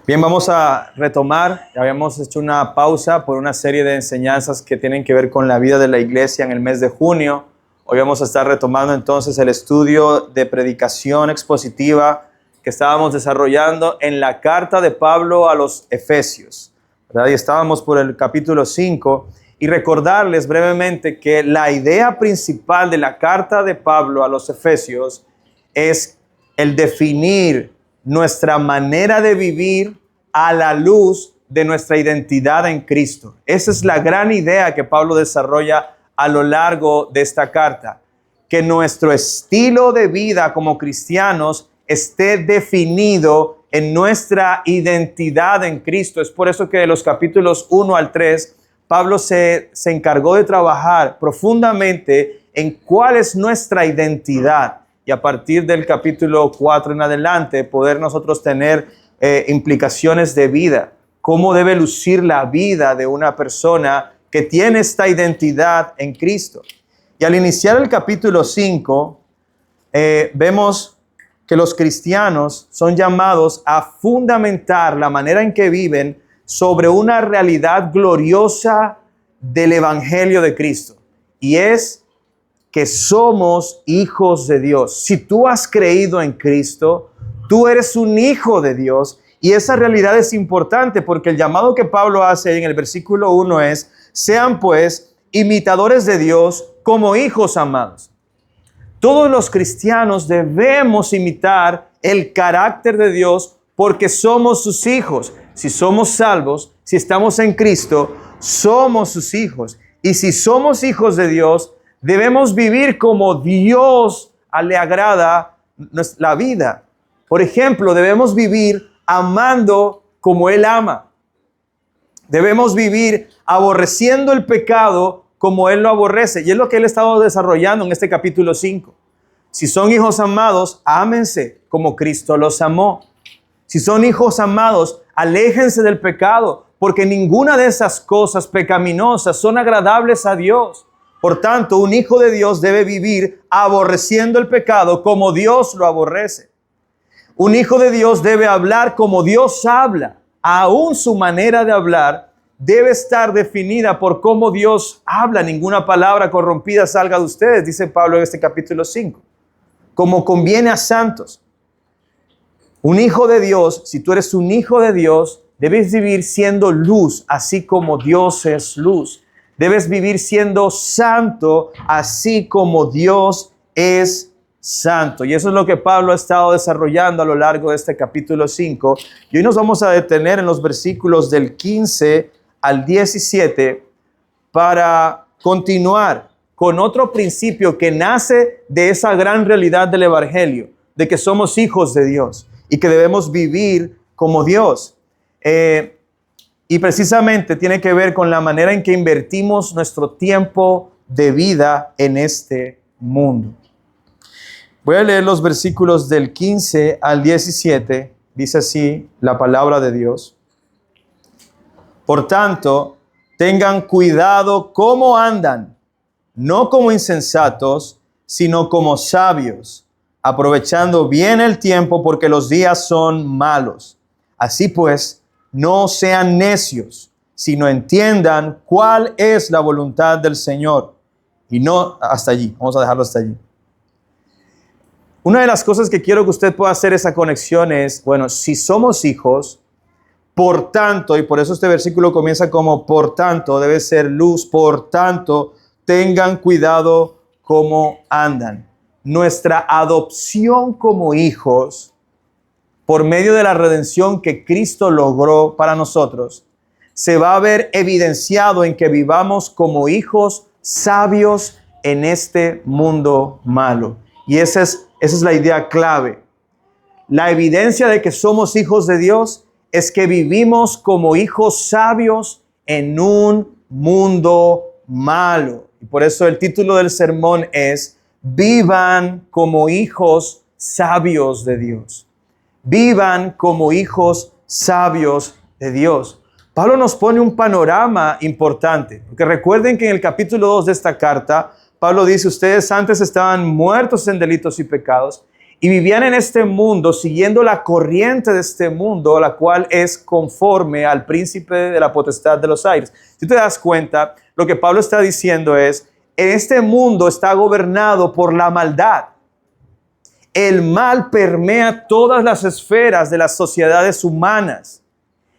Bien, vamos a retomar. Habíamos hecho una pausa por una serie de enseñanzas que tienen que ver con la vida de la iglesia en el mes de junio. Hoy vamos a estar retomando entonces el estudio de predicación expositiva que estábamos desarrollando en la carta de Pablo a los Efesios, ¿verdad? Y estábamos por el capítulo 5 y recordarles brevemente que la idea principal de la carta de Pablo a los Efesios es el definir nuestra manera de vivir a la luz de nuestra identidad en Cristo. Esa es la gran idea que Pablo desarrolla a lo largo de esta carta, que nuestro estilo de vida como cristianos esté definido en nuestra identidad en Cristo. Es por eso que de los capítulos 1 al 3, Pablo se encargó de trabajar profundamente en cuál es nuestra identidad. Y a partir del capítulo 4 en adelante, poder nosotros tener implicaciones de vida. Cómo debe lucir la vida de una persona que tiene esta identidad en Cristo. Y al iniciar el capítulo 5, vemos que los cristianos son llamados a fundamentar la manera en que viven sobre una realidad gloriosa del Evangelio de Cristo. Y es que somos hijos de Dios. Si tú has creído en Cristo, tú eres un hijo de Dios, y esa realidad es importante porque el llamado que Pablo hace en el versículo 1 es: sean pues imitadores de Dios como hijos amados. Todos los cristianos debemos imitar el carácter de Dios porque somos sus hijos. Si somos salvos, si estamos en Cristo, somos sus hijos. Y si somos hijos de Dios, debemos vivir como Dios le agrada la vida. Por ejemplo, debemos vivir amando como Él ama. Debemos vivir aborreciendo el pecado como Él lo aborrece. Y es lo que Él ha estado desarrollando en este capítulo 5. Si son hijos amados, ámense como Cristo los amó. Si son hijos amados, aléjense del pecado, porque ninguna de esas cosas pecaminosas son agradables a Dios. Por tanto, un hijo de Dios debe vivir aborreciendo el pecado como Dios lo aborrece. Un hijo de Dios debe hablar como Dios habla. Aún su manera de hablar debe estar definida por cómo Dios habla. Ninguna palabra corrompida salga de ustedes, dice Pablo en este capítulo 5. Como conviene a santos. Un hijo de Dios, si tú eres un hijo de Dios, debes vivir siendo luz, así como Dios es luz. Debes vivir siendo santo, así como Dios es santo. Y eso es lo que Pablo ha estado desarrollando a lo largo de este capítulo 5. Y hoy nos vamos a detener en los versículos del 15 al 17 para continuar con otro principio que nace de esa gran realidad del Evangelio, de que somos hijos de Dios y que debemos vivir como Dios. Y precisamente tiene que ver con la manera en que invertimos nuestro tiempo de vida en este mundo. Voy a leer los versículos del 15 al 17. Dice así la palabra de Dios. Por tanto, tengan cuidado cómo andan, no como insensatos, sino como sabios, aprovechando bien el tiempo porque los días son malos. Así pues, no sean necios, sino entiendan cuál es la voluntad del Señor. Y no hasta allí, vamos a dejarlo hasta allí. Una de las cosas que quiero que usted pueda hacer esa conexión es, bueno, si somos hijos, por tanto, y por eso este versículo comienza como por tanto, debe ser luz, por tanto, tengan cuidado cómo andan. Nuestra adopción como hijos, por medio de la redención que Cristo logró para nosotros, se va a ver evidenciado en que vivamos como hijos sabios en este mundo malo. Y esa es la idea clave. La evidencia de que somos hijos de Dios es que vivimos como hijos sabios en un mundo malo. Y por eso el título del sermón es: vivan como hijos sabios de Dios. Vivan como hijos sabios de Dios. Pablo nos pone un panorama importante, porque recuerden que en el capítulo 2 de esta carta, Pablo dice: ustedes antes estaban muertos en delitos y pecados, y vivían en este mundo siguiendo la corriente de este mundo, la cual es conforme al príncipe de la potestad de los aires. Si te das cuenta, lo que Pablo está diciendo es, en este mundo está gobernado por la maldad. El mal permea todas las esferas de las sociedades humanas.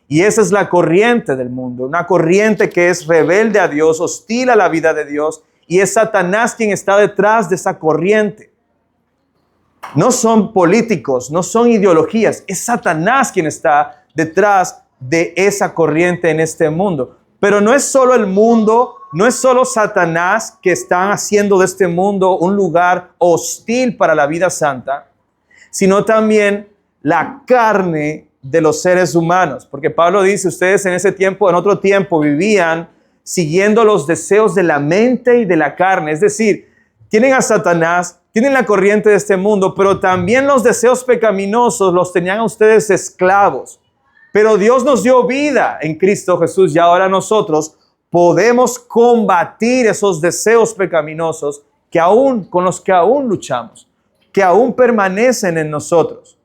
Y esa es la corriente del mundo, una corriente que es rebelde a Dios, hostil a la vida de Dios, y es Satanás quien está detrás de esa corriente. No son políticos, no son ideologías, es Satanás quien está detrás de esa corriente en este mundo. Pero no es solo el mundo, no es solo Satanás que está haciendo de este mundo un lugar hostil para la vida santa, sino también la carne de los seres humanos. Porque Pablo dice, ustedes en ese tiempo, en otro tiempo, vivían siguiendo los deseos de la mente y de la carne. Es decir, tienen a Satanás, tienen la corriente de este mundo, pero también los deseos pecaminosos los tenían a ustedes esclavos. Pero Dios nos dio vida en Cristo Jesús y ahora nosotros podemos combatir esos deseos pecaminosos con los que aún luchamos, que aún permanecen en nosotros.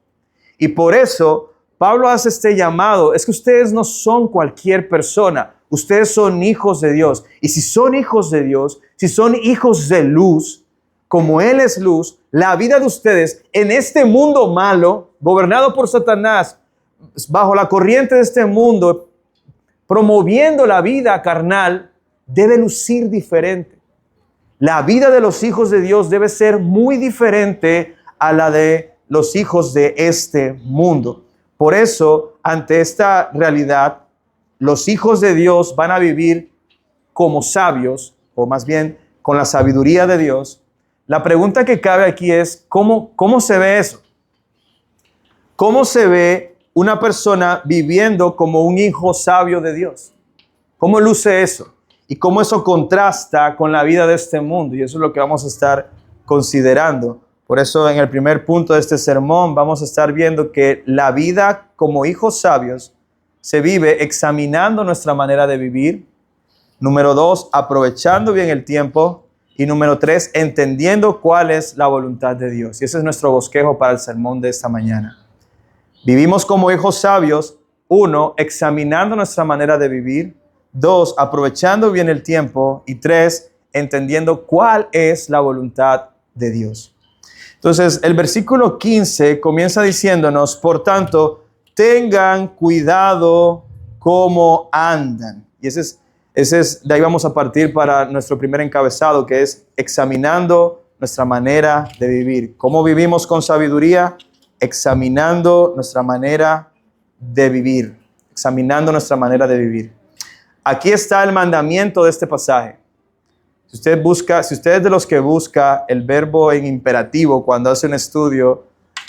Y por eso Pablo hace este llamado, es que ustedes no son cualquier persona, ustedes son hijos de Dios. Y si son hijos de Dios, si son hijos de luz, como Él es luz, la vida de ustedes en este mundo malo, gobernado por Satanás, bajo la corriente de este mundo, promoviendo la vida carnal, debe lucir diferente. La vida de los hijos de Dios debe ser muy diferente a la de los hijos de este mundo. Por eso, ante esta realidad, los hijos de Dios van a vivir como sabios, o más bien con la sabiduría de Dios. La pregunta que cabe aquí es, ¿cómo se ve eso? ¿Cómo se ve una persona viviendo como un hijo sabio de Dios? ¿Cómo luce eso? Y cómo eso contrasta con la vida de este mundo. Y eso es lo que vamos a estar considerando. Por eso en el primer punto de este sermón vamos a estar viendo que la vida como hijos sabios se vive examinando nuestra manera de vivir. Número 2, aprovechando bien el tiempo. Y número 3, entendiendo cuál es la voluntad de Dios. Y ese es nuestro bosquejo para el sermón de esta mañana. Vivimos como hijos sabios. 1, examinando nuestra manera de vivir. 2, aprovechando bien el tiempo. Y 3, entendiendo cuál es la voluntad de Dios. Entonces, el versículo 15 comienza diciéndonos, por tanto, tengan cuidado cómo andan. Y ese es, de ahí vamos a partir para nuestro primer encabezado, que es examinando nuestra manera de vivir. ¿Cómo vivimos con sabiduría? Examinando nuestra manera de vivir. Examinando nuestra manera de vivir. Aquí está el mandamiento de este pasaje. Si usted es de los que busca el verbo en imperativo cuando hace un estudio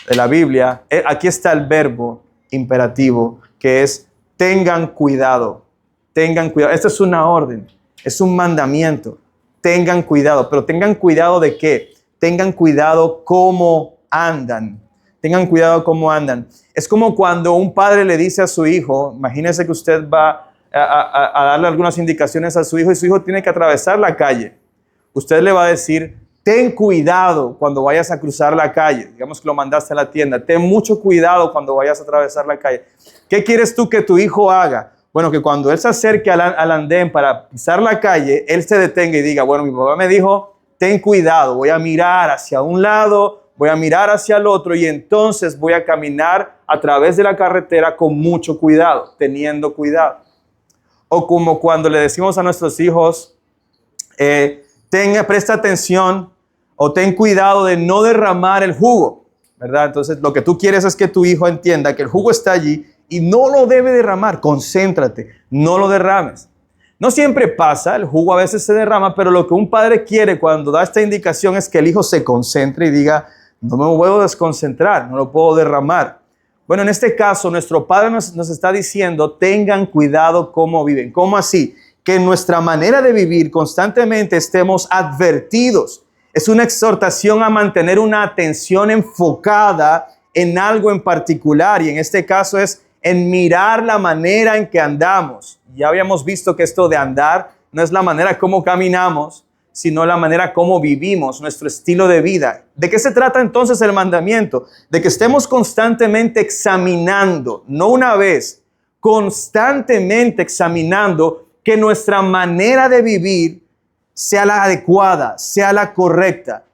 de la Biblia, aquí está el verbo imperativo, que es tengan cuidado. Tengan cuidado. Esta es una orden, es un mandamiento. Tengan cuidado, pero tengan cuidado ¿de qué? Tengan cuidado cómo andan. Tengan cuidado cómo andan. Es como cuando un padre le dice a su hijo, imagínese que usted va a darle algunas indicaciones a su hijo y su hijo tiene que atravesar la calle. Usted le va a decir, ten cuidado cuando vayas a cruzar la calle. Digamos que lo mandaste a la tienda. Ten mucho cuidado cuando vayas a atravesar la calle. ¿Qué quieres tú que tu hijo haga? Bueno, que cuando él se acerque al andén para pisar la calle, él se detenga y diga, bueno, mi papá me dijo, ten cuidado, voy a mirar hacia un lado, voy a mirar hacia el otro y entonces voy a caminar a través de la carretera con mucho cuidado, teniendo cuidado. O como cuando le decimos a nuestros hijos, presta atención o ten cuidado de no derramar el jugo, ¿verdad? Entonces lo que tú quieres es que tu hijo entienda que el jugo está allí y no lo debe derramar. Concéntrate, no lo derrames. No siempre pasa, el jugo a veces se derrama, pero lo que un padre quiere cuando da esta indicación es que el hijo se concentre y diga, no me puedo desconcentrar, no lo puedo derramar. Bueno, en este caso, nuestro Padre nos está diciendo, tengan cuidado cómo viven. ¿Cómo así? Que en nuestra manera de vivir constantemente estemos advertidos. Es una exhortación a mantener una atención enfocada en algo en particular. Y en este caso es en mirar la manera en que andamos. Ya habíamos visto que esto de andar no es la manera como caminamos, sino la manera como vivimos, nuestro estilo de vida. ¿De qué se trata entonces el mandamiento? De que estemos constantemente examinando, no una vez, constantemente examinando que nuestra manera de vivir sea la adecuada, sea la correcta.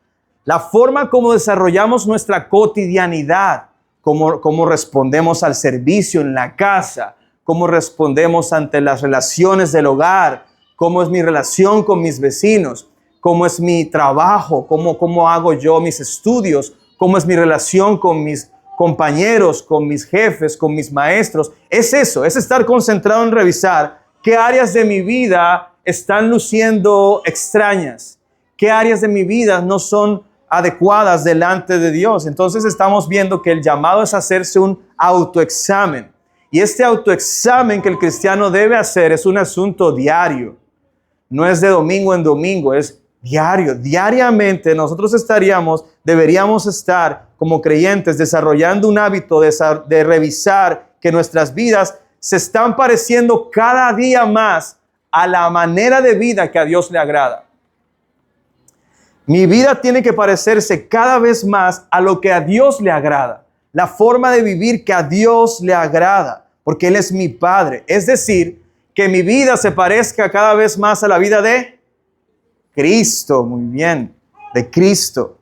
La forma como desarrollamos nuestra cotidianidad, cómo respondemos al servicio en la casa, cómo respondemos ante las relaciones del hogar, cómo es mi relación con mis vecinos, cómo es mi trabajo, cómo hago yo mis estudios, cómo es mi relación con mis compañeros, con mis jefes, con mis maestros. Es eso, es estar concentrado en revisar qué áreas de mi vida están luciendo extrañas, qué áreas de mi vida no son adecuadas delante de Dios. Entonces estamos viendo que el llamado es hacerse un autoexamen. Y este autoexamen que el cristiano debe hacer es un asunto diario. No es de domingo en domingo, es diario. Diariamente nosotros deberíamos estar como creyentes desarrollando un hábito de revisar que nuestras vidas se están pareciendo cada día más a la manera de vida que a Dios le agrada. Mi vida tiene que parecerse cada vez más a lo que a Dios le agrada, la forma de vivir que a Dios le agrada, porque Él es mi Padre. Es decir, que mi vida se parezca cada vez más a la vida de Cristo. Muy bien, de Cristo.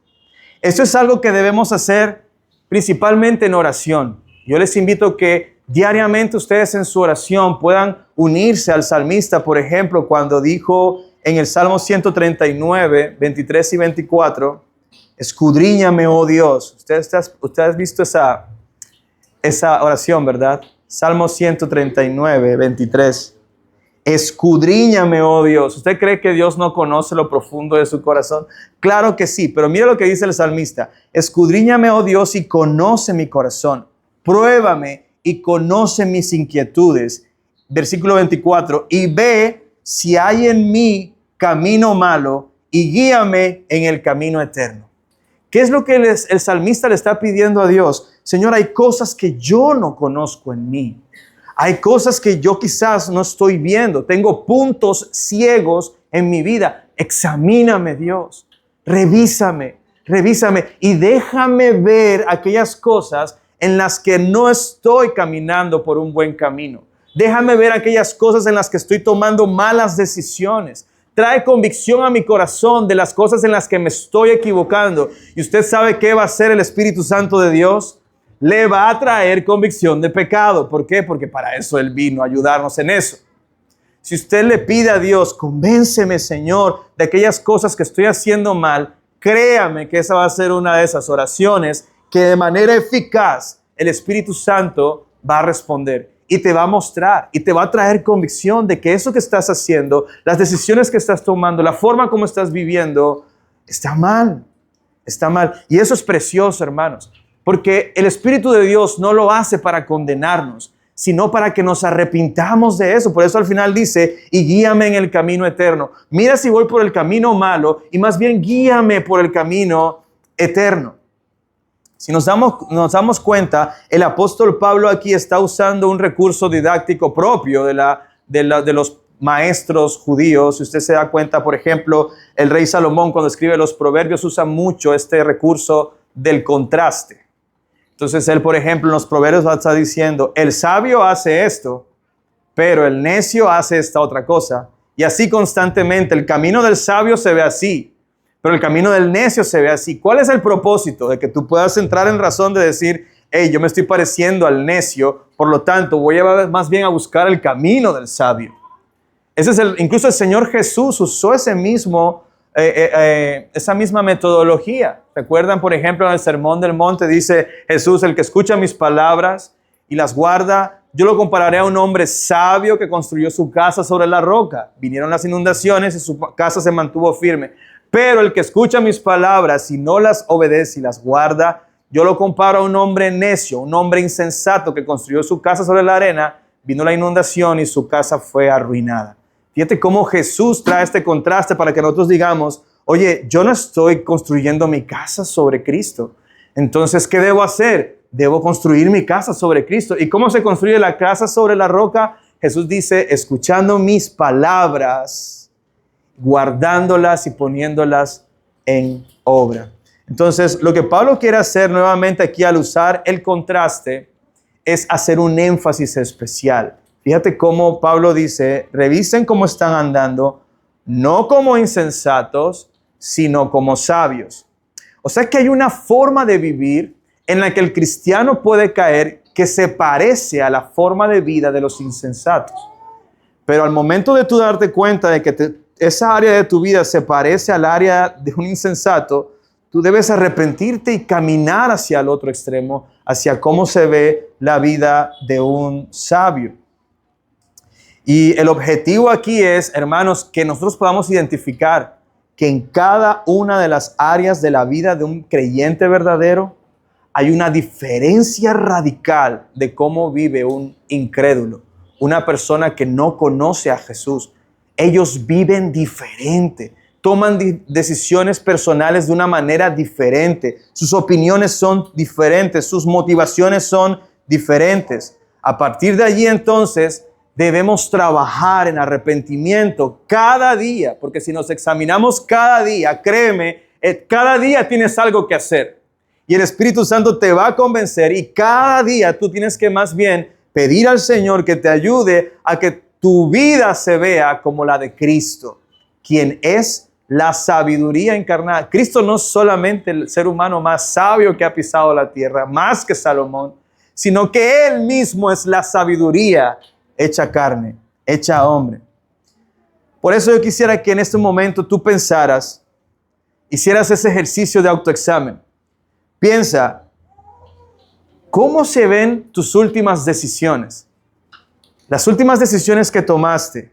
Esto es algo que debemos hacer principalmente en oración. Yo les invito que diariamente ustedes en su oración puedan unirse al salmista, por ejemplo, cuando dijo en el Salmo 139, 23 y 24, escudriñame, oh Dios. Ustedes han visto esa oración, ¿verdad? Salmo 139, 23. Escudriñame, oh Dios. ¿Usted cree que Dios no conoce lo profundo de su corazón? Claro que sí, pero mira lo que dice el salmista. Escudriñame, oh Dios, y conoce mi corazón. Pruébame y conoce mis inquietudes. Versículo 24. Y ve si hay en mí camino malo y guíame en el camino eterno. ¿Qué es lo que el salmista le está pidiendo a Dios? Señor, hay cosas que yo no conozco en mí. Hay cosas que yo quizás no estoy viendo. Tengo puntos ciegos en mi vida. Examíname, Dios. Revísame y déjame ver aquellas cosas en las que no estoy caminando por un buen camino. Déjame ver aquellas cosas en las que estoy tomando malas decisiones. Trae convicción a mi corazón de las cosas en las que me estoy equivocando. ¿Y usted sabe qué va a hacer el Espíritu Santo de Dios? Le va a traer convicción de pecado. ¿Por qué? Porque para eso Él vino a ayudarnos en eso. Si usted le pide a Dios, convénceme, Señor, de aquellas cosas que estoy haciendo mal, créame que esa va a ser una de esas oraciones que de manera eficaz el Espíritu Santo va a responder. Y te va a mostrar y te va a traer convicción de que eso que estás haciendo, las decisiones que estás tomando, la forma como estás viviendo, está mal. Y eso es precioso, hermanos, porque el Espíritu de Dios no lo hace para condenarnos, sino para que nos arrepintamos de eso. Por eso al final dice, y guíame en el camino eterno. Mira si voy por el camino malo y más bien guíame por el camino eterno. Si nos damos cuenta, el apóstol Pablo aquí está usando un recurso didáctico propio de los maestros judíos. Si usted se da cuenta, por ejemplo, el rey Salomón cuando escribe los proverbios usa mucho este recurso del contraste. Entonces él, por ejemplo, en los proverbios va a estar diciendo, el sabio hace esto, pero el necio hace esta otra cosa. Y así constantemente, el camino del sabio se ve así, pero el camino del necio se ve así. ¿Cuál es el propósito? De que tú puedas entrar en razón de decir, hey, yo me estoy pareciendo al necio, por lo tanto voy a más bien a buscar el camino del sabio. Incluso el Señor Jesús usó esa misma metodología. ¿Recuerdan, por ejemplo, en el Sermón del Monte dice Jesús, el que escucha mis palabras y las guarda, yo lo compararé a un hombre sabio que construyó su casa sobre la roca. Vinieron las inundaciones y su casa se mantuvo firme. Pero el que escucha mis palabras y no las obedece y las guarda, yo lo comparo a un hombre necio, un hombre insensato que construyó su casa sobre la arena, vino la inundación y su casa fue arruinada. Fíjate cómo Jesús trae este contraste para que nosotros digamos, oye, yo no estoy construyendo mi casa sobre Cristo. Entonces, ¿qué debo hacer? Debo construir mi casa sobre Cristo. ¿Y cómo se construye la casa sobre la roca? Jesús dice, escuchando mis palabras guardándolas y poniéndolas en obra. Entonces, lo que Pablo quiere hacer nuevamente aquí al usar el contraste es hacer un énfasis especial. Fíjate cómo Pablo dice, revisen cómo están andando, no como insensatos, sino como sabios. O sea que hay una forma de vivir en la que el cristiano puede caer que se parece a la forma de vida de los insensatos. Pero al momento de tú darte cuenta de que esa área de tu vida se parece al área de un insensato, tú debes arrepentirte y caminar hacia el otro extremo, hacia cómo se ve la vida de un sabio. Y el objetivo aquí es, hermanos, que nosotros podamos identificar que en cada una de las áreas de la vida de un creyente verdadero hay una diferencia radical de cómo vive un incrédulo, una persona que no conoce a Jesús. Ellos viven diferente, toman decisiones personales de una manera diferente, sus opiniones son diferentes, sus motivaciones son diferentes. A partir de allí entonces debemos trabajar en arrepentimiento cada día, porque si nos examinamos cada día, créeme, cada día tienes algo que hacer. Y el Espíritu Santo te va a convencer y cada día tú tienes que más bien pedir al Señor que te ayude a que tu vida se vea como la de Cristo, quien es la sabiduría encarnada. Cristo no es solamente el ser humano más sabio que ha pisado la tierra, más que Salomón, sino que Él mismo es la sabiduría hecha carne, hecha hombre. Por eso yo quisiera que en este momento tú pensaras, hicieras ese ejercicio de autoexamen. Piensa, ¿cómo se ven tus últimas decisiones? Las últimas decisiones que tomaste.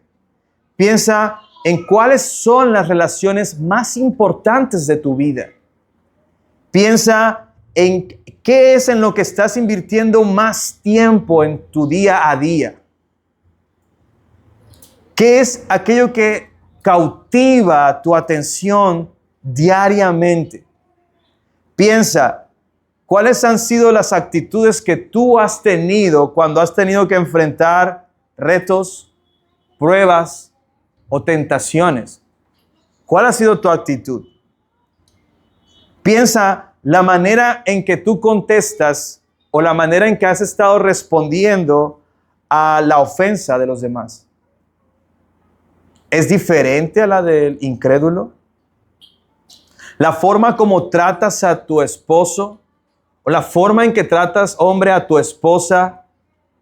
Piensa en cuáles son las relaciones más importantes de tu vida. Piensa en qué es en lo que estás invirtiendo más tiempo en tu día a día. ¿Qué es aquello que cautiva tu atención diariamente? Piensa, ¿cuáles han sido las actitudes que tú has tenido cuando has tenido que enfrentar retos, pruebas o tentaciones? ¿Cuál ha sido tu actitud? Piensa la manera en que tú contestas o la manera en que has estado respondiendo a la ofensa de los demás. ¿Es diferente a la del incrédulo? La forma como tratas a tu esposo o la forma en que tratas, hombre, a tu esposa,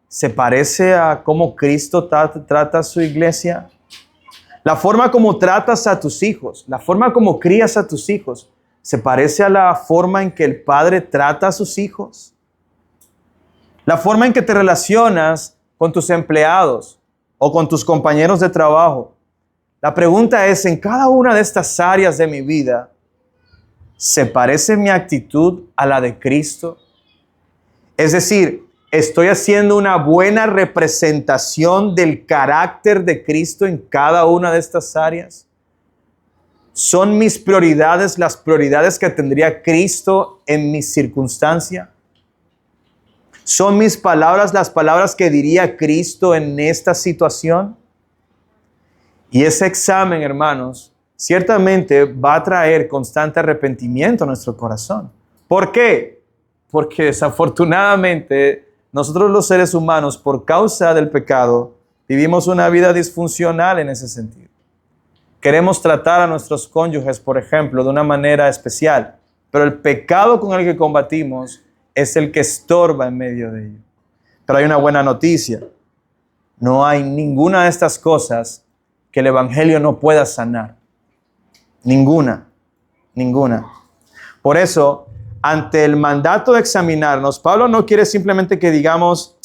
¿se parece a cómo Cristo trata a su iglesia? La forma como tratas a tus hijos, la forma como crías a tus hijos, ¿se parece a la forma en que el padre trata a sus hijos? La forma en que te relacionas con tus empleados o con tus compañeros de trabajo. La pregunta es, en cada una de estas áreas de mi vida, ¿se parece mi actitud a la de Cristo? Es decir, ¿estoy haciendo una buena representación del carácter de Cristo en cada una de estas áreas? ¿Son mis prioridades las prioridades que tendría Cristo en mi circunstancia? ¿Son mis palabras las palabras que diría Cristo en esta situación? Y ese examen, hermanos, ciertamente va a traer constante arrepentimiento a nuestro corazón. ¿Por qué? Porque desafortunadamente nosotros los seres humanos, por causa del pecado, vivimos una vida disfuncional en ese sentido. Queremos tratar a nuestros cónyuges, por ejemplo, de una manera especial, pero el pecado con el que combatimos es el que estorba en medio de ello. Pero hay una buena noticia. No hay ninguna de estas cosas que el Evangelio no pueda sanar. Ninguna. Por eso, ante el mandato de examinarnos, Pablo no quiere simplemente que digamos,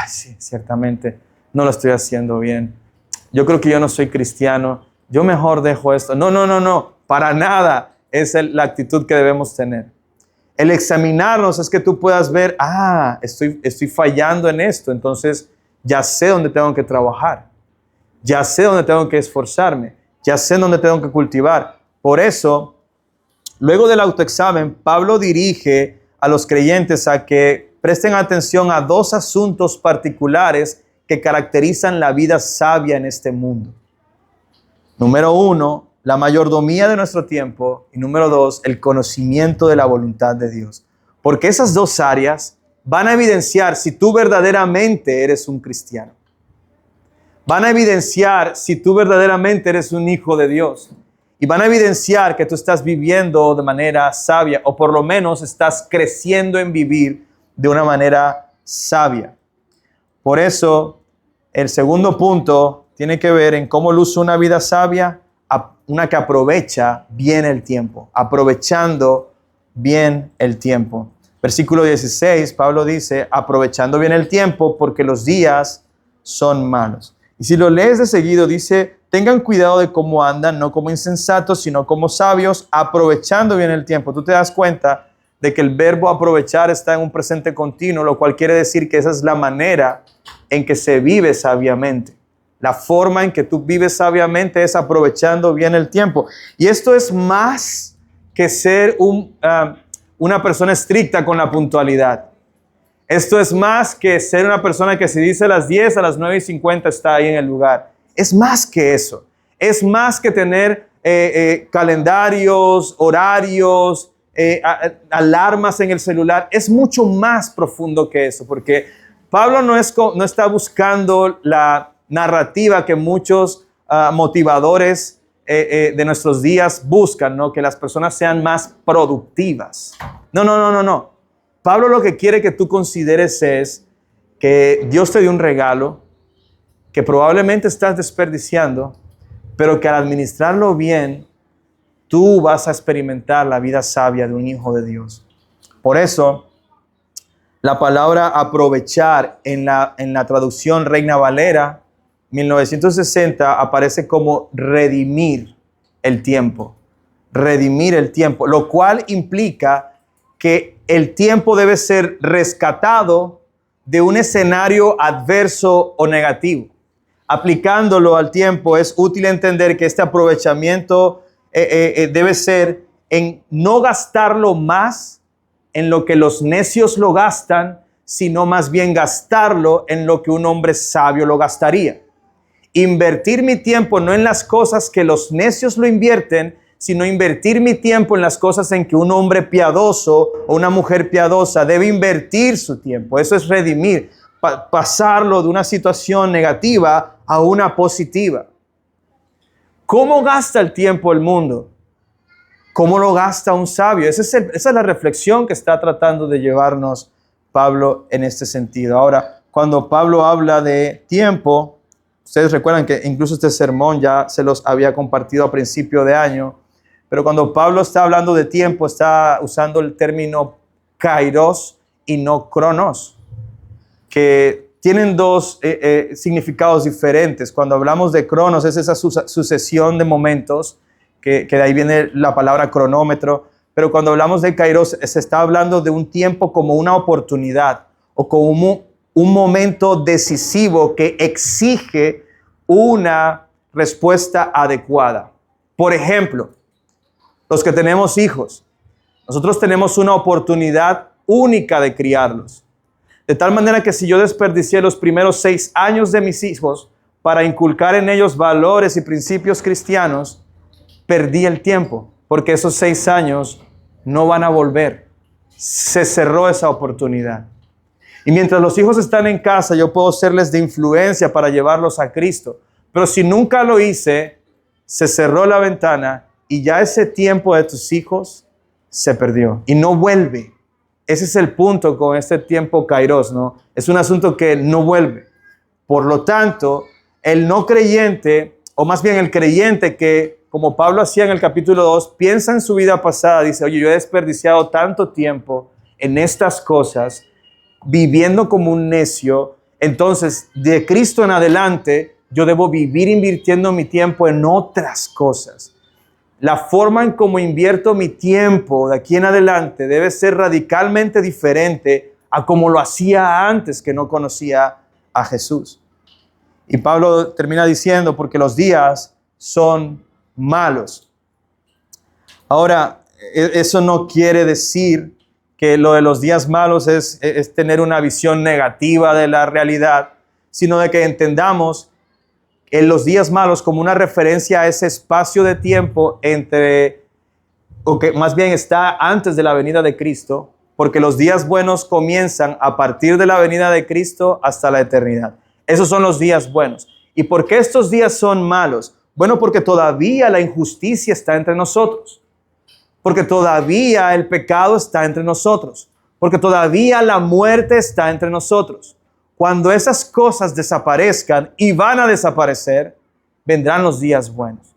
sí, ciertamente, no lo estoy haciendo bien. Yo creo que yo no soy cristiano. Yo mejor dejo esto. No. Para nada es la actitud que debemos tener. El examinarnos es que tú puedas ver, estoy fallando en esto. Entonces, ya sé dónde tengo que trabajar. Ya sé dónde tengo que esforzarme. Ya sé dónde tengo que cultivar. Por eso, luego del autoexamen, Pablo dirige a los creyentes a que presten atención a dos asuntos particulares que caracterizan la vida sabia en este mundo. Número uno, la mayordomía de nuestro tiempo y número 2, el conocimiento de la voluntad de Dios. Porque esas dos áreas van a evidenciar si tú verdaderamente eres un cristiano. Van a evidenciar si tú verdaderamente eres un hijo de Dios. Y van a evidenciar que tú estás viviendo de manera sabia, o por lo menos estás creciendo en vivir de una manera sabia. Por eso, el segundo punto tiene que ver en cómo luce una vida sabia, una que aprovecha bien el tiempo, aprovechando bien el tiempo. Versículo 16, Pablo dice, aprovechando bien el tiempo porque los días son malos. Y si lo lees de seguido, dice, tengan cuidado de cómo andan, no como insensatos, sino como sabios, aprovechando bien el tiempo. Tú te das cuenta de que el verbo aprovechar está en un presente continuo, lo cual quiere decir que esa es la manera en que se vive sabiamente. La forma en que tú vives sabiamente es aprovechando bien el tiempo. Y esto es más que ser una persona estricta con la puntualidad. Esto es más que ser una persona que si dice a las 10, a las 9:50 está ahí en el lugar. Es más que eso. Es más que tener calendarios, horarios, alarmas en el celular. Es mucho más profundo que eso, porque Pablo no está buscando la narrativa que muchos motivadores de nuestros días buscan, ¿no? Que las personas sean más productivas. No. Pablo lo que quiere que tú consideres es que Dios te dio un regalo que probablemente estás desperdiciando, pero que al administrarlo bien, tú vas a experimentar la vida sabia de un hijo de Dios. Por eso, la palabra aprovechar en la traducción Reina Valera 1960 aparece como redimir el tiempo. Redimir el tiempo, lo cual implica que el tiempo debe ser rescatado de un escenario adverso o negativo. Aplicándolo al tiempo, es útil entender que este aprovechamiento debe ser en no gastarlo más en lo que los necios lo gastan, sino más bien gastarlo en lo que un hombre sabio lo gastaría. Invertir mi tiempo no en las cosas que los necios lo invierten, sino invertir mi tiempo en las cosas en que un hombre piadoso o una mujer piadosa debe invertir su tiempo. Eso es redimir, pasarlo de una situación negativa a una positiva. ¿Cómo gasta el tiempo el mundo? ¿Cómo lo gasta un sabio? Esa es la reflexión que está tratando de llevarnos Pablo en este sentido. Ahora, cuando Pablo habla de tiempo, ustedes recuerdan que incluso este sermón ya se los había compartido a principio de año, pero cuando Pablo está hablando de tiempo, está usando el término kairos y no cronos, que tienen dos significados diferentes. Cuando hablamos de cronos, es esa sucesión de momentos, que de ahí viene la palabra cronómetro, pero cuando hablamos de kairos, se está hablando de un tiempo como una oportunidad o como un momento decisivo que exige una respuesta adecuada. Por ejemplo, los que tenemos hijos, nosotros tenemos una oportunidad única de criarlos. De tal manera que si yo desperdicié los primeros 6 años de mis hijos para inculcar en ellos valores y principios cristianos, perdí el tiempo, porque esos 6 años no van a volver. Se cerró esa oportunidad. Y mientras los hijos están en casa, yo puedo serles de influencia para llevarlos a Cristo. Pero si nunca lo hice, se cerró la ventana y ya ese tiempo de tus hijos se perdió y no vuelve. Ese es el punto con este tiempo kairos, ¿no? Es un asunto que no vuelve. Por lo tanto, el no creyente, o más bien el creyente que, como Pablo hacía en el capítulo 2, piensa en su vida pasada, dice, oye, yo he desperdiciado tanto tiempo en estas cosas, viviendo como un necio, entonces de Cristo en adelante yo debo vivir invirtiendo mi tiempo en otras cosas. La forma en cómo invierto mi tiempo de aquí en adelante debe ser radicalmente diferente a como lo hacía antes que no conocía a Jesús. Y Pablo termina diciendo, porque los días son malos. Ahora, eso no quiere decir que lo de los días malos es tener una visión negativa de la realidad, sino de que entendamos en los días malos como una referencia a ese espacio de tiempo o que más bien está antes de la venida de Cristo, porque los días buenos comienzan a partir de la venida de Cristo hasta la eternidad. Esos son los días buenos. ¿Y por qué estos días son malos? Bueno, porque todavía la injusticia está entre nosotros, porque todavía el pecado está entre nosotros, porque todavía la muerte está entre nosotros. Cuando esas cosas desaparezcan y van a desaparecer, vendrán los días buenos.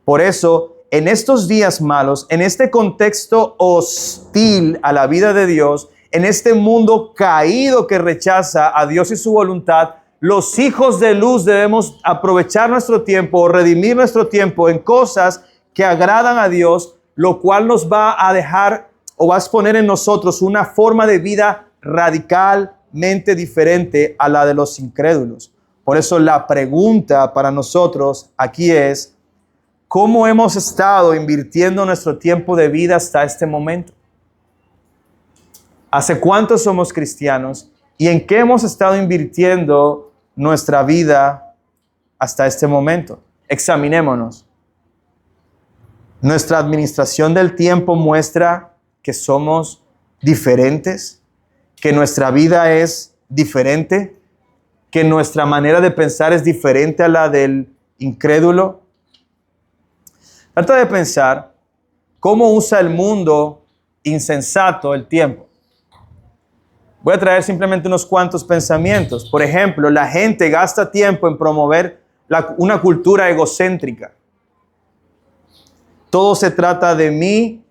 Por eso, en estos días malos, en este contexto hostil a la vida de Dios, en este mundo caído que rechaza a Dios y su voluntad, los hijos de luz debemos aprovechar nuestro tiempo o redimir nuestro tiempo en cosas que agradan a Dios, lo cual nos va a dejar o va a exponer en nosotros una forma de vida radicalmente diferente a la de los incrédulos. Por eso la pregunta para nosotros aquí es, ¿cómo hemos estado invirtiendo nuestro tiempo de vida hasta este momento? ¿Hace cuánto somos cristianos? ¿Y en qué hemos estado invirtiendo nuestra vida hasta este momento? Examinémonos. Nuestra administración del tiempo muestra que somos diferentes, que nuestra vida es diferente, que nuestra manera de pensar es diferente a la del incrédulo. Trata de pensar cómo usa el mundo insensato el tiempo. Voy a traer simplemente unos cuantos pensamientos. Por ejemplo, la gente gasta tiempo en promover una cultura egocéntrica. Todo se trata de mí,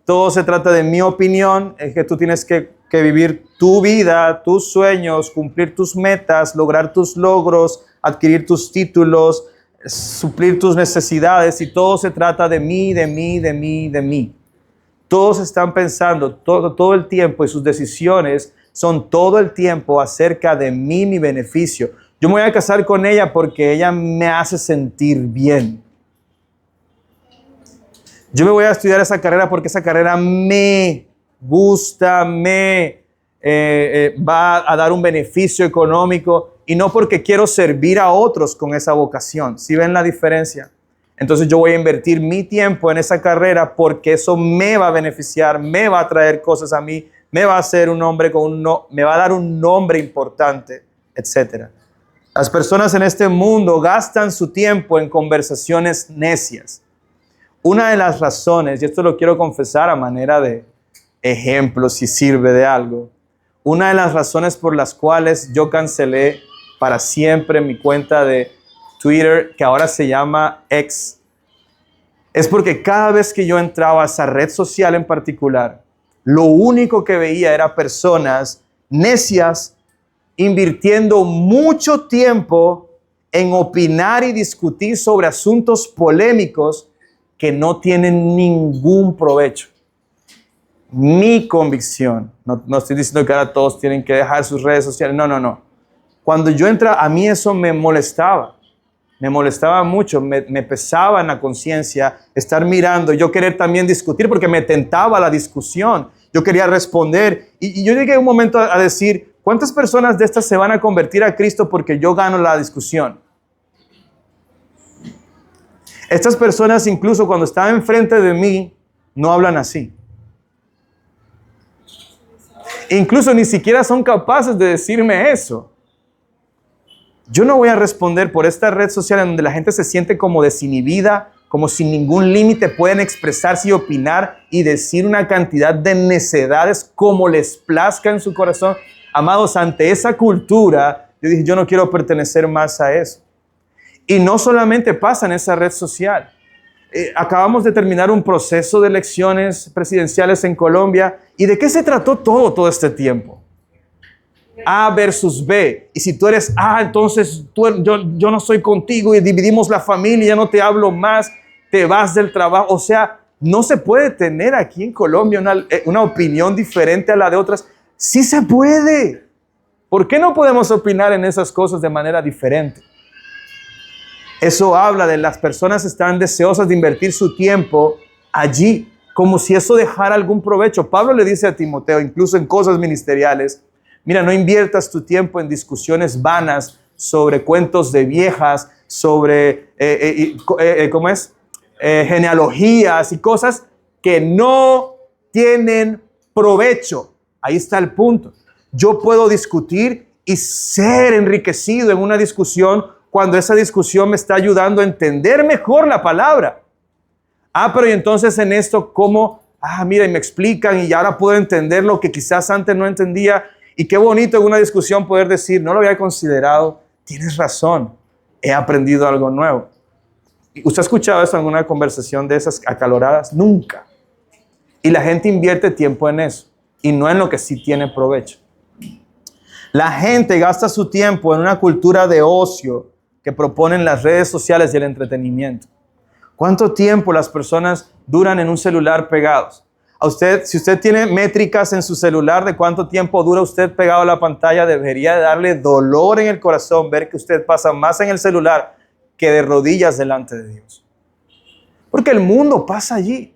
todo se trata de mi opinión, es que tú tienes que vivir tu vida, tus sueños, cumplir tus metas, lograr tus logros, adquirir tus títulos, suplir tus necesidades, y todo se trata de mí, de mí, de mí, de mí. Todos están pensando todo el tiempo y sus decisiones son todo el tiempo acerca de mí, mi beneficio. Yo me voy a casar con ella porque ella me hace sentir bien. Yo me voy a estudiar esa carrera porque esa carrera me gusta, va a dar un beneficio económico, y no porque quiero servir a otros con esa vocación. ¿Sí ven la diferencia? Entonces yo voy a invertir mi tiempo en esa carrera porque eso me va a beneficiar, me va a traer cosas a mí, me va a hacer un hombre me va a dar un nombre importante, etc. Las personas en este mundo gastan su tiempo en conversaciones necias. Una de las razones, y esto lo quiero confesar a manera de ejemplo si sirve de algo, una de las razones por las cuales yo cancelé para siempre mi cuenta de Twitter, que ahora se llama X, es porque cada vez que yo entraba a esa red social en particular, lo único que veía era personas necias invirtiendo mucho tiempo en opinar y discutir sobre asuntos polémicos que no tienen ningún provecho. Mi convicción, no estoy diciendo que ahora todos tienen que dejar sus redes sociales, no. Cuando yo entraba, a mí eso me molestaba mucho, me pesaba en la conciencia estar mirando, yo querer también discutir porque me tentaba la discusión, yo quería responder, y yo llegué a un momento a decir, ¿cuántas personas de estas se van a convertir a Cristo porque yo gano la discusión? Estas personas, incluso cuando están enfrente de mí, no hablan así. Incluso ni siquiera son capaces de decirme eso. Yo no voy a responder por esta red social en donde la gente se siente como desinhibida, como sin ningún límite pueden expresarse y opinar y decir una cantidad de necedades como les plazca en su corazón. Amados, ante esa cultura, yo dije, yo no quiero pertenecer más a eso. Y no solamente pasa en esa red social. Acabamos de terminar un proceso de elecciones presidenciales en Colombia. ¿Y de qué se trató todo este tiempo? A versus B. Y si tú eres A, entonces yo no soy contigo y dividimos la familia, ya no te hablo más, te vas del trabajo. O sea, no se puede tener aquí en Colombia una opinión diferente a la de otras. Sí se puede. ¿Por qué no podemos opinar en esas cosas de manera diferente? Eso habla de las personas están deseosas de invertir su tiempo allí, como si eso dejara algún provecho. Pablo le dice a Timoteo, incluso en cosas ministeriales, mira, no inviertas tu tiempo en discusiones vanas sobre cuentos de viejas, sobre genealogías y cosas que no tienen provecho. Ahí está el punto. Yo puedo discutir y ser enriquecido en una discusión cuando esa discusión me está ayudando a entender mejor la palabra. Pero y entonces en esto, ¿cómo? Mira, y me explican y ahora puedo entender lo que quizás antes no entendía. Y qué bonito en una discusión poder decir, no lo había considerado, tienes razón, he aprendido algo nuevo. ¿Usted ha escuchado eso en alguna conversación de esas acaloradas? Nunca. Y la gente invierte tiempo en eso y no en lo que sí tiene provecho. La gente gasta su tiempo en una cultura de ocio que proponen las redes sociales y el entretenimiento. ¿Cuánto tiempo las personas duran en un celular pegados? Si usted tiene métricas en su celular de cuánto tiempo dura usted pegado a la pantalla, debería darle dolor en el corazón ver que usted pasa más en el celular que de rodillas delante de Dios. Porque el mundo pasa allí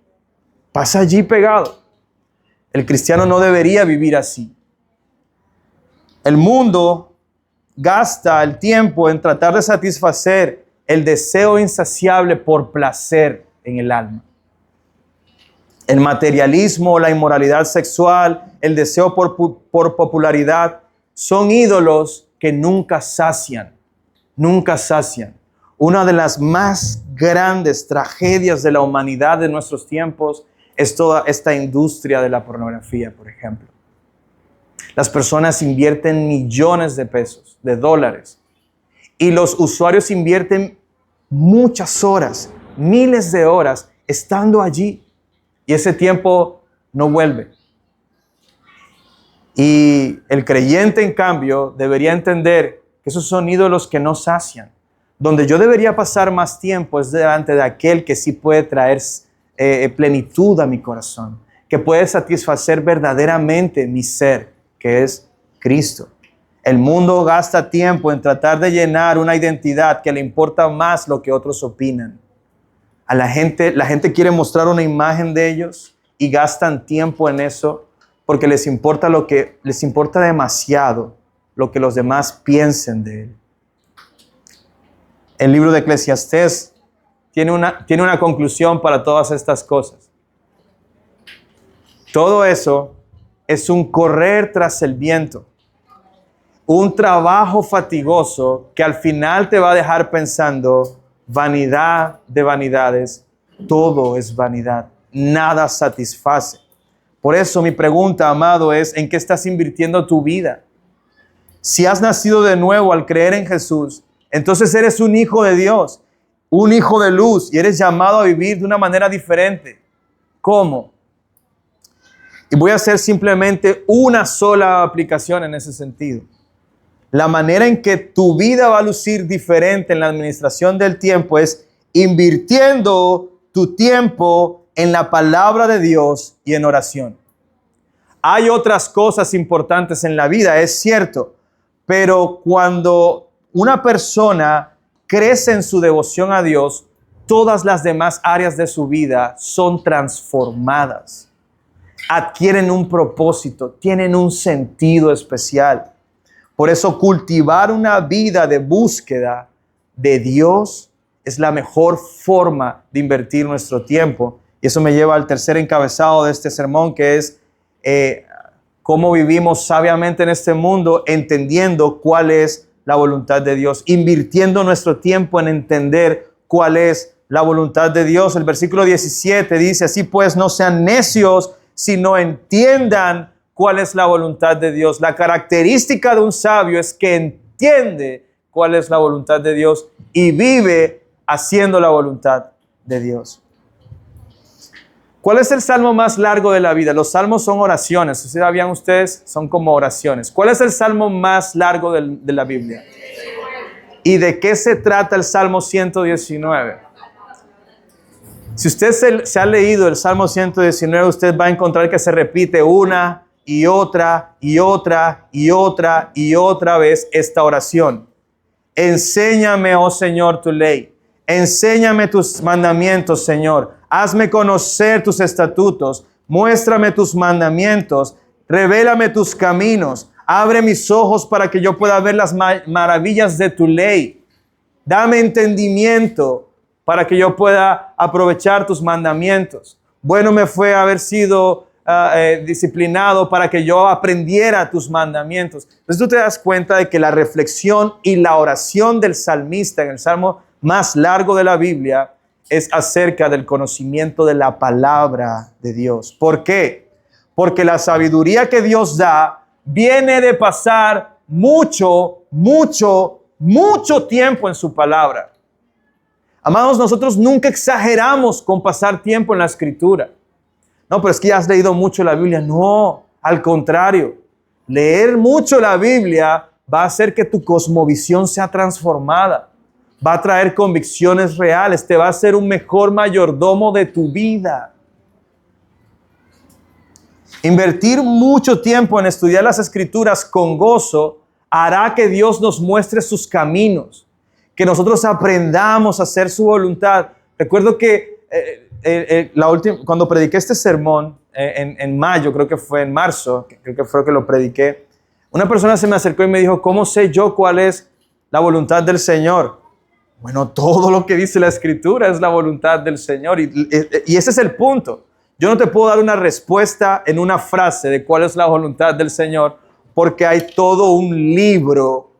pegado. El cristiano no debería vivir así. El mundo gasta el tiempo en tratar de satisfacer el deseo insaciable por placer en el alma. El materialismo, la inmoralidad sexual, el deseo por popularidad, son ídolos que nunca sacian. Una de las más grandes tragedias de la humanidad de nuestros tiempos es toda esta industria de la pornografía, por ejemplo. Las personas invierten millones de pesos, de dólares, y los usuarios invierten muchas horas, miles de horas, estando allí. Y ese tiempo no vuelve. Y el creyente, en cambio, debería entender que esos son ídolos que no sacian. Donde yo debería pasar más tiempo es delante de aquel que sí puede traer plenitud a mi corazón, que puede satisfacer verdaderamente mi ser, que es Cristo. El mundo gasta tiempo en tratar de llenar una identidad que le importa más lo que otros opinan. A la gente quiere mostrar una imagen de ellos y gastan tiempo en eso porque les importa demasiado lo que los demás piensen de él. El libro de Eclesiastés tiene una conclusión para todas estas cosas. Todo eso es un correr tras el viento, un trabajo fatigoso que al final te va a dejar pensando: vanidad de vanidades, todo es vanidad, nada satisface. Por eso mi pregunta, amado, es: ¿en qué estás invirtiendo tu vida? Si has nacido de nuevo al creer en Jesús, entonces eres un hijo de Dios, un hijo de luz, y eres llamado a vivir de una manera diferente. ¿Cómo? Y voy a hacer simplemente una sola aplicación en ese sentido. La manera en que tu vida va a lucir diferente en la administración del tiempo es invirtiendo tu tiempo en la palabra de Dios y en oración. Hay otras cosas importantes en la vida, es cierto, pero cuando una persona crece en su devoción a Dios, todas las demás áreas de su vida son transformadas, adquieren un propósito, tienen un sentido especial. Por eso cultivar una vida de búsqueda de Dios es la mejor forma de invertir nuestro tiempo. Y eso me lleva al tercer encabezado de este sermón, que es cómo vivimos sabiamente en este mundo, entendiendo cuál es la voluntad de Dios, invirtiendo nuestro tiempo en entender cuál es la voluntad de Dios. El versículo 17 dice: así pues, no sean necios, sino entiendan cuál es la voluntad de Dios. La característica de un sabio es que entiende cuál es la voluntad de Dios y vive haciendo la voluntad de Dios. ¿Cuál es el salmo más largo de la vida? Los salmos son oraciones. ¿Sí sabían ustedes? Son como oraciones. ¿Cuál es el salmo más largo de la Biblia? ¿Y de qué se trata el Salmo 119? Si usted se ha leído el Salmo 119, usted va a encontrar que se repite una y otra y otra y otra y otra vez esta oración. Enséñame, oh Señor, tu ley. Enséñame tus mandamientos, Señor. Hazme conocer tus estatutos. Muéstrame tus mandamientos. Revélame tus caminos. Abre mis ojos para que yo pueda ver las maravillas de tu ley. Dame entendimiento para que yo pueda aprovechar tus mandamientos. Bueno me fue haber sido disciplinado para que yo aprendiera tus mandamientos. Entonces tú te das cuenta de que la reflexión y la oración del salmista en el salmo más largo de la Biblia es acerca del conocimiento de la palabra de Dios. ¿Por qué? Porque la sabiduría que Dios da viene de pasar mucho tiempo en su palabra. Amados, nosotros nunca exageramos con pasar tiempo en la Escritura. No, pero es que ya has leído mucho la Biblia. No, al contrario. Leer mucho la Biblia va a hacer que tu cosmovisión sea transformada. Va a traer convicciones reales. Te va a hacer un mejor mayordomo de tu vida. Invertir mucho tiempo en estudiar las Escrituras con gozo hará que Dios nos muestre sus caminos, que nosotros aprendamos a hacer su voluntad. Recuerdo que cuando prediqué este sermón en mayo, creo que fue en marzo, creo que fue que lo prediqué, una persona se me acercó y me dijo, ¿cómo sé yo cuál es la voluntad del Señor? Bueno, todo lo que dice la Escritura es la voluntad del Señor y ese es el punto. Yo no te puedo dar una respuesta en una frase de cuál es la voluntad del Señor, porque hay todo un libro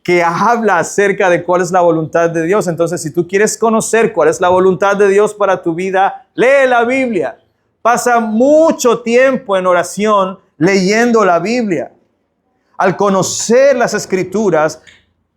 que habla acerca de cuál es la voluntad de Dios. Entonces, si tú quieres conocer cuál es la voluntad de Dios para tu vida, lee la Biblia. Pasa mucho tiempo en oración leyendo la Biblia. Al conocer las Escrituras,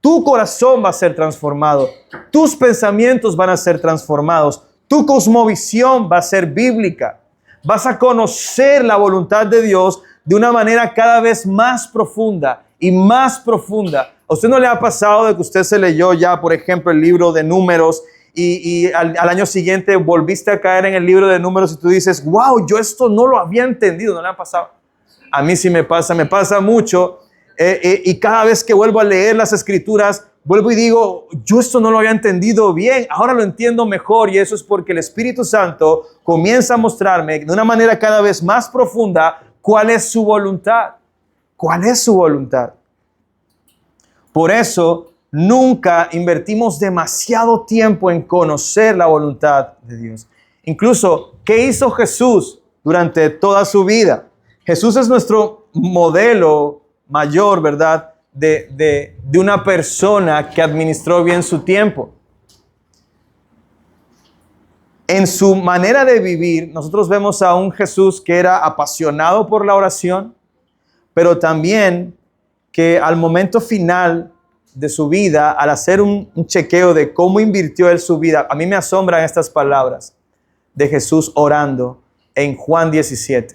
tu corazón va a ser transformado. Tus pensamientos van a ser transformados. Tu cosmovisión va a ser bíblica. Vas a conocer la voluntad de Dios de una manera cada vez más profunda y más profunda. ¿A usted no le ha pasado de que usted se leyó ya, por ejemplo, el libro de Números y al año siguiente volviste a caer en el libro de Números y tú dices, wow, yo esto no lo había entendido? ¿No le ha pasado? A mí sí me pasa mucho. Y cada vez que vuelvo a leer las Escrituras, vuelvo y digo, yo esto no lo había entendido bien, ahora lo entiendo mejor, y eso es porque el Espíritu Santo comienza a mostrarme de una manera cada vez más profunda cuál es su voluntad. ¿Cuál es su voluntad? Por eso, nunca invertimos demasiado tiempo en conocer la voluntad de Dios. Incluso, ¿qué hizo Jesús durante toda su vida? Jesús es nuestro modelo mayor, ¿verdad? De una persona que administró bien su tiempo. En su manera de vivir, nosotros vemos a un Jesús que era apasionado por la oración, pero también que al momento final de su vida, al hacer un chequeo de cómo invirtió él su vida, a mí me asombran estas palabras de Jesús orando en Juan 17,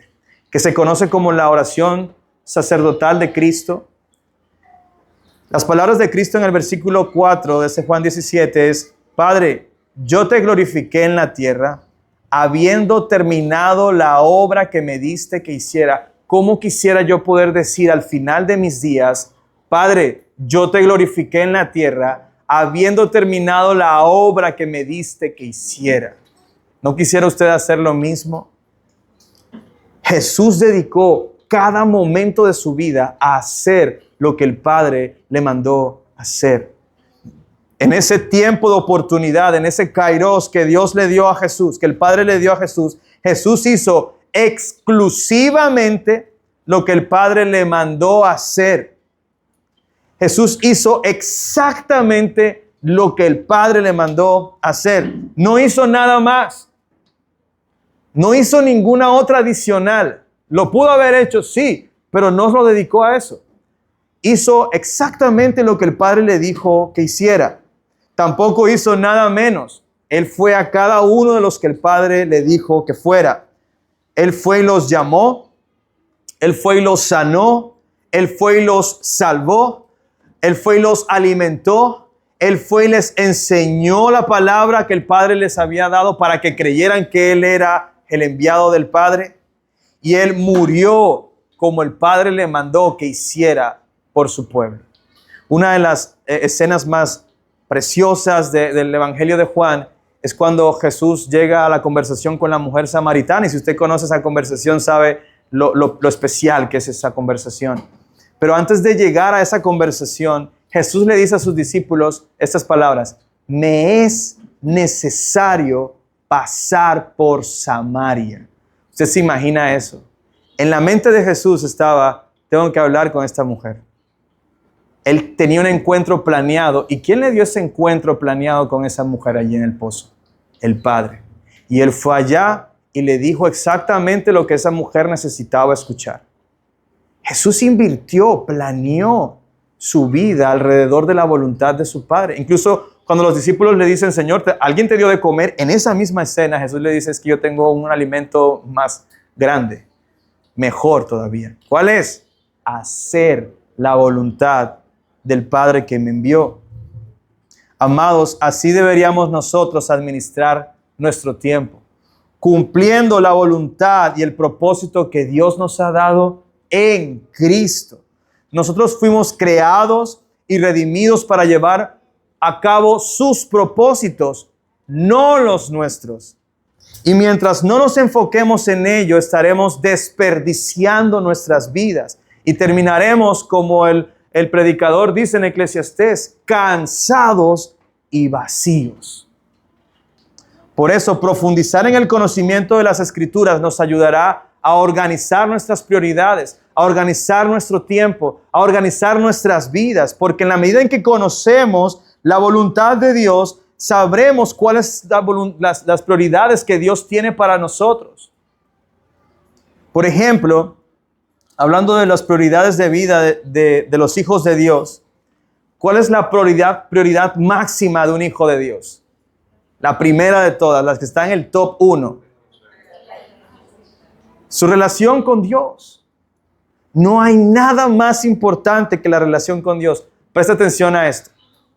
que se conoce como la oración sacerdotal de Cristo. Las palabras de Cristo en el versículo 4 de ese Juan 17 es, Padre, yo te glorifiqué en la tierra, habiendo terminado la obra que me diste que hiciera. ¿Cómo quisiera yo poder decir al final de mis días, Padre, yo te glorifiqué en la tierra, habiendo terminado la obra que me diste que hiciera? ¿No quisiera usted hacer lo mismo? Jesús dedicó cada momento de su vida a hacer lo que el Padre le mandó hacer. En ese tiempo de oportunidad, en ese kairos que Dios le dio a Jesús, que el Padre le dio a Jesús, Jesús hizo exclusivamente lo que el Padre le mandó hacer. Jesús hizo exactamente lo que el Padre le mandó hacer. No hizo nada más. No hizo ninguna otra adicional. Lo pudo haber hecho, sí, pero no lo dedicó a eso. Hizo exactamente lo que el Padre le dijo que hiciera. Tampoco hizo nada menos. Él fue a cada uno de los que el Padre le dijo que fuera. Él fue y los llamó. Él fue y los sanó. Él fue y los salvó. Él fue y los alimentó. Él fue y les enseñó la palabra que el Padre les había dado para que creyeran que Él era el enviado del Padre. Y Él murió como el Padre le mandó que hiciera por su pueblo. Una de las escenas más preciosas del Evangelio de Juan es cuando Jesús llega a la conversación con la mujer samaritana. Y si usted conoce esa conversación, sabe lo especial que es esa conversación. Pero antes de llegar a esa conversación, Jesús le dice a sus discípulos estas palabras: me es necesario pasar por Samaria. ¿Usted se imagina eso? En la mente de Jesús estaba: tengo que hablar con esta mujer. Él tenía un encuentro planeado. ¿Y quién le dio ese encuentro planeado con esa mujer allí en el pozo? El Padre. Y él fue allá y le dijo exactamente lo que esa mujer necesitaba escuchar. Jesús invirtió, planeó su vida alrededor de la voluntad de su Padre. Incluso cuando los discípulos le dicen: Señor, ¿alguien te dio de comer? En esa misma escena Jesús le dice: es que yo tengo un alimento más grande, mejor todavía. ¿Cuál es? Hacer la voluntad del Padre que me envió. Amados, así deberíamos nosotros administrar nuestro tiempo, cumpliendo la voluntad y el propósito que Dios nos ha dado en Cristo. Nosotros fuimos creados y redimidos para llevar a cabo sus propósitos, no los nuestros. Y mientras no nos enfoquemos en ello, estaremos desperdiciando nuestras vidas y terminaremos como el predicador dice en Eclesiastés: cansados y vacíos. Por eso, profundizar en el conocimiento de las Escrituras nos ayudará a organizar nuestras prioridades, a organizar nuestro tiempo, a organizar nuestras vidas, porque en la medida en que conocemos la voluntad de Dios, sabremos cuáles son las prioridades que Dios tiene para nosotros. Por ejemplo, hablando de las prioridades de vida de los hijos de Dios, ¿cuál es la prioridad máxima de un hijo de Dios? La primera de todas, las que está en el top 1. Su relación con Dios. No hay nada más importante que la relación con Dios. Presta atención a esto.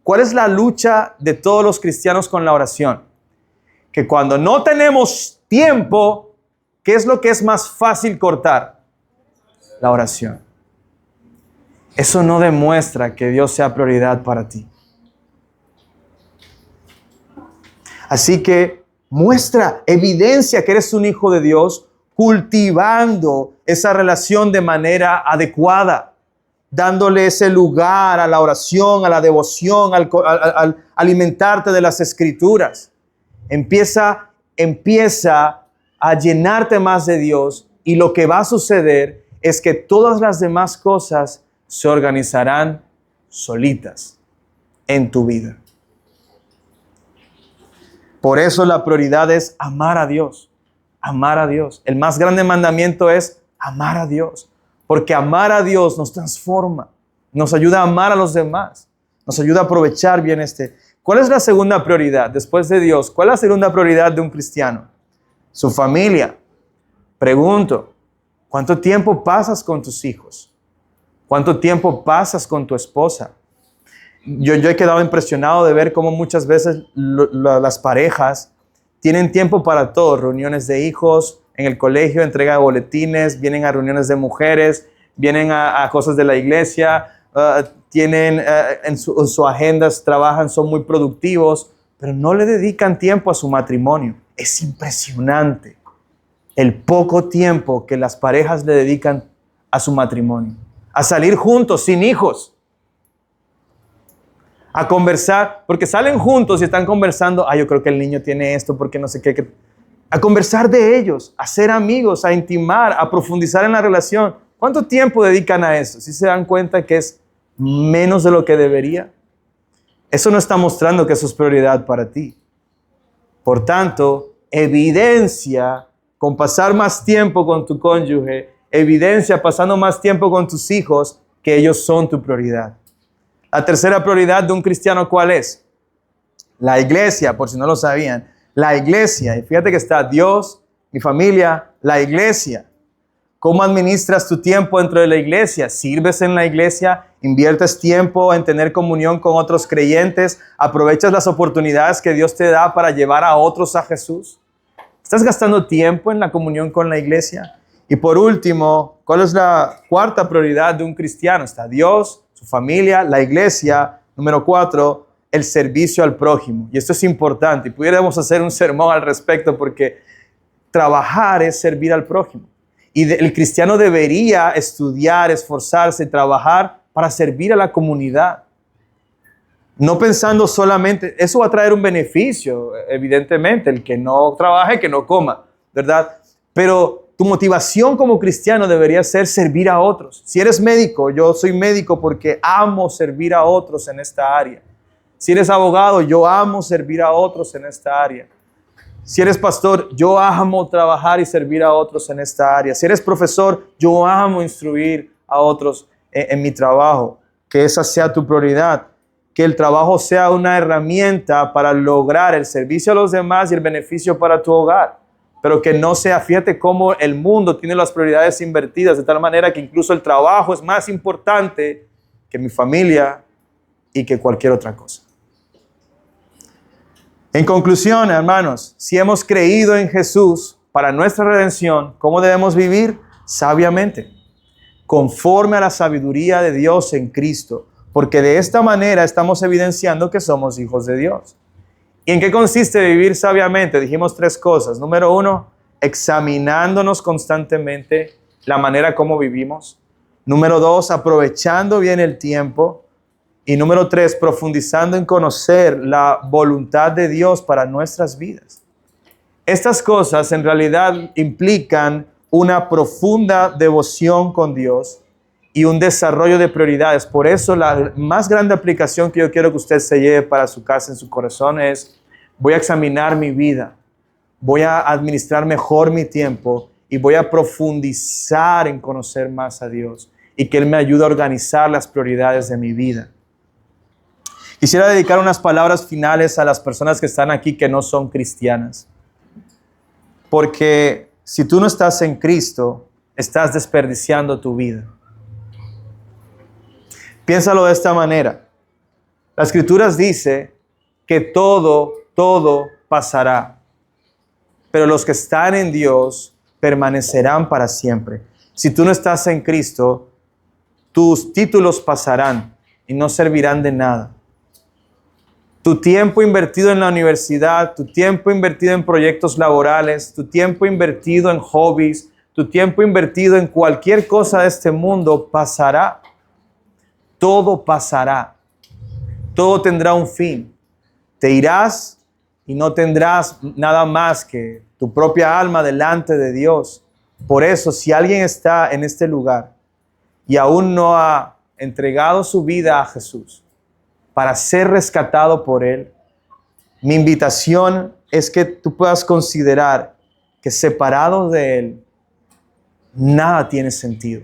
¿Cuál es la lucha de todos los cristianos con la oración? Que cuando no tenemos tiempo, ¿qué es lo que es más fácil cortar? La oración. Eso no demuestra que Dios sea prioridad para ti. Así que muestra, evidencia que eres un hijo de Dios, cultivando esa relación de manera adecuada, dándole ese lugar a la oración, a la devoción, al alimentarte de las Escrituras. Empieza a llenarte más de Dios, y lo que va a suceder es que todas las demás cosas se organizarán solitas en tu vida. Por eso la prioridad es amar a Dios. Amar a Dios. El más grande mandamiento es amar a Dios. Porque amar a Dios nos transforma. Nos ayuda a amar a los demás. Nos ayuda a aprovechar bien ¿Cuál es la segunda prioridad después de Dios? ¿Cuál es la segunda prioridad de un cristiano? Su familia. Pregunto, ¿cuánto tiempo pasas con tus hijos? ¿Cuánto tiempo pasas con tu esposa? Yo he quedado impresionado de ver cómo muchas veces las parejas tienen tiempo para todo. Reuniones de hijos, en el colegio, entrega de boletines, vienen a reuniones de mujeres, vienen a cosas de la iglesia, tienen en su agendas, trabajan, son muy productivos, pero no le dedican tiempo a su matrimonio. Es impresionante el poco tiempo que las parejas le dedican a su matrimonio. A salir juntos, sin hijos. A conversar, porque salen juntos y están conversando. Yo creo que el niño tiene esto, porque no sé qué. A conversar de ellos, a ser amigos, a intimar, a profundizar en la relación. ¿Cuánto tiempo dedican a eso? ¿Sí se dan cuenta que es menos de lo que debería? Eso no está mostrando que eso es prioridad para ti. Por tanto, evidencia con pasar más tiempo con tu cónyuge, evidencia pasando más tiempo con tus hijos, que ellos son tu prioridad. La tercera prioridad de un cristiano, ¿cuál es? La iglesia, por si no lo sabían. La iglesia. Y fíjate que está Dios, mi familia, la iglesia. ¿Cómo administras tu tiempo dentro de la iglesia? ¿Sirves en la iglesia? ¿Inviertes tiempo en tener comunión con otros creyentes? ¿Aprovechas las oportunidades que Dios te da para llevar a otros a Jesús? ¿Estás gastando tiempo en la comunión con la iglesia? Y por último, ¿cuál es la cuarta prioridad de un cristiano? Está Dios, su familia, la iglesia. Número 4, el servicio al prójimo. Y esto es importante. Y pudiéramos hacer un sermón al respecto, porque trabajar es servir al prójimo. el cristiano debería estudiar, esforzarse, trabajar para servir a la comunidad. No pensando solamente, eso va a traer un beneficio, evidentemente, el que no trabaje, que no coma, ¿verdad? Pero tu motivación como cristiano debería ser servir a otros. Si eres médico, yo soy médico porque amo servir a otros en esta área. Si eres abogado, yo amo servir a otros en esta área. Si eres pastor, yo amo trabajar y servir a otros en esta área. Si eres profesor, yo amo instruir a otros en mi trabajo. Que esa sea tu prioridad. Que el trabajo sea una herramienta para lograr el servicio a los demás y el beneficio para tu hogar. Pero que no sea, fíjate cómo el mundo tiene las prioridades invertidas, de tal manera que incluso el trabajo es más importante que mi familia y que cualquier otra cosa. En conclusión, hermanos, si hemos creído en Jesús para nuestra redención, ¿cómo debemos vivir? Sabiamente, conforme a la sabiduría de Dios en Cristo, porque de esta manera estamos evidenciando que somos hijos de Dios. ¿Y en qué consiste vivir sabiamente? Dijimos 3 cosas. Número 1, examinándonos constantemente la manera como vivimos. Número 2, aprovechando bien el tiempo. Y número 3, profundizando en conocer la voluntad de Dios para nuestras vidas. Estas cosas en realidad implican una profunda devoción con Dios y un desarrollo de prioridades. Por eso la más grande aplicación que yo quiero que usted se lleve para su casa, en su corazón, es: voy a examinar mi vida, voy a administrar mejor mi tiempo y voy a profundizar en conocer más a Dios y que Él me ayude a organizar las prioridades de mi vida. Quisiera dedicar unas palabras finales a las personas que están aquí que no son cristianas. Porque si tú no estás en Cristo, estás desperdiciando tu vida. Piénsalo de esta manera. La Escritura dice que todo pasará. Pero los que están en Dios permanecerán para siempre. Si tú no estás en Cristo, tus títulos pasarán y no servirán de nada. Tu tiempo invertido en la universidad, tu tiempo invertido en proyectos laborales, tu tiempo invertido en hobbies, tu tiempo invertido en cualquier cosa de este mundo pasará. Todo pasará. Todo tendrá un fin. Te irás y no tendrás nada más que tu propia alma delante de Dios. Por eso, si alguien está en este lugar y aún no ha entregado su vida a Jesús para ser rescatado por Él, mi invitación es que tú puedas considerar que separado de Él, nada tiene sentido.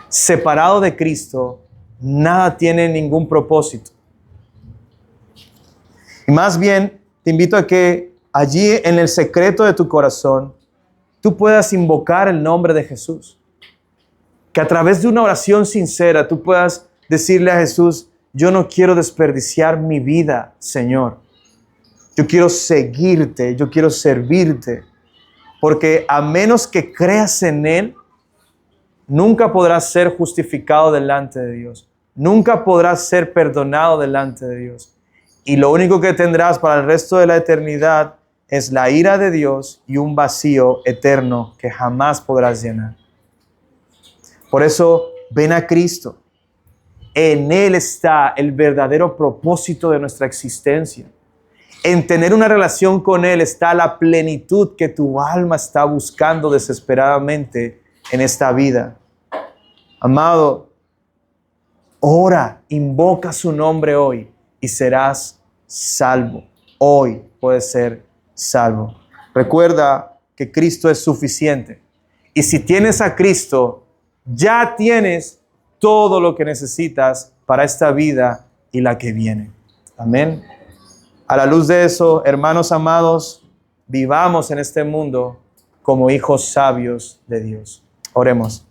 Separado de Cristo, nada tiene ningún propósito. Y más bien, te invito a que allí en el secreto de tu corazón, tú puedas invocar el nombre de Jesús. Que a través de una oración sincera, tú puedas decirle a Jesús: yo no quiero desperdiciar mi vida, Señor. Yo quiero seguirte, yo quiero servirte. Porque a menos que creas en Él, nunca podrás ser justificado delante de Dios. Nunca podrás ser perdonado delante de Dios. Y lo único que tendrás para el resto de la eternidad es la ira de Dios y un vacío eterno que jamás podrás llenar. Por eso, ven a Cristo. En Él está el verdadero propósito de nuestra existencia. En tener una relación con Él está la plenitud que tu alma está buscando desesperadamente en esta vida. Amado, ora, invoca su nombre hoy y serás salvo. Hoy puedes ser salvo. Recuerda que Cristo es suficiente. Y si tienes a Cristo, ya tienes todo lo que necesitas para esta vida y la que viene. Amén. A la luz de eso, hermanos amados, vivamos en este mundo como hijos sabios de Dios. Oremos.